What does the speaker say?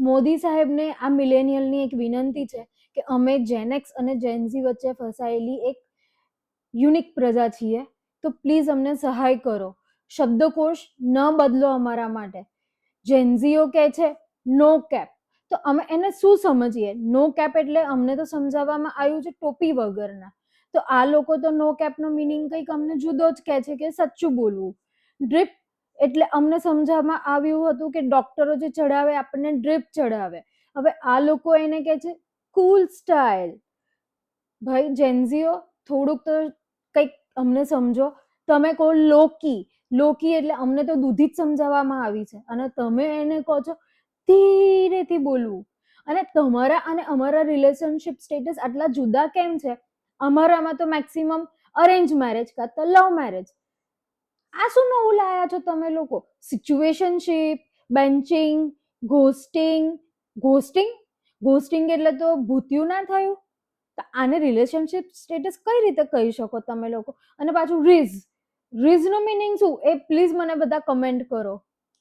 મોદી સાહેબને આ મિલેનિયલની એક વિનંતી છે કે અમે જેનેક્સ અને જેનઝી વચ્ચે ફસાયેલી એક યુનિક પ્રજા છીએ, તો પ્લીઝ અમને સહાય કરો. શબ્દકોશ ન બદલો અમારા માટે. જેનઝીઓ કહે છે નો કેપ, તો અમે એને શું સમજીએ? નો કેપ એટલે અમને તો સમજાવવામાં આવ્યું છે ટોપી વગરના, તો આ લોકો તો નો કેપનો મિનિંગ કંઈક અમને જુદો જ કહે છે કે સચ્ચું બોલવું. ડ્રીપ એટલે અમને સમજાવવામાં આવ્યું હતું કે ડોક્ટરો જે ચડાવે આપણને ડ્રીપ ચડાવે, હવે આ લોકો એને કહે છે કુલ સ્ટાઇલ. ભાઈ જેનઝીઓ, થોડુંક તો કંઈક અમને સમજો. તમે કહો લોકી, લોકી એટલે અમને તો દૂધી જ સમજાવવામાં આવી છે અને તમે એને કહો છો ધીરેથી બોલવું. અને તમારા અને અમારા રિલેશનશિપ સ્ટેટસ આટલા જુદા કેમ છે? અમારામાં તો મેક્સિમમ અરેન્જ મેરેજ કાં તો લવ મેરેજ. આ શું નવું લાયા છો તમે લોકો? સિચ્યુએશનશિપ, બેન્ચિંગ, ઘોસ્ટિંગ. ઘોસ્ટિંગ ઘોસ્ટિંગ એટલે તો ભૂત્યું ના થયું? તો આને રિલેશનશિપ સ્ટેટસ કઈ રીતે કહી શકો તમે લોકો? અને પાછું રીઝ, રીઝ નો મિનિંગ શું એ પ્લીઝ મને બધા કમેન્ટ કરો.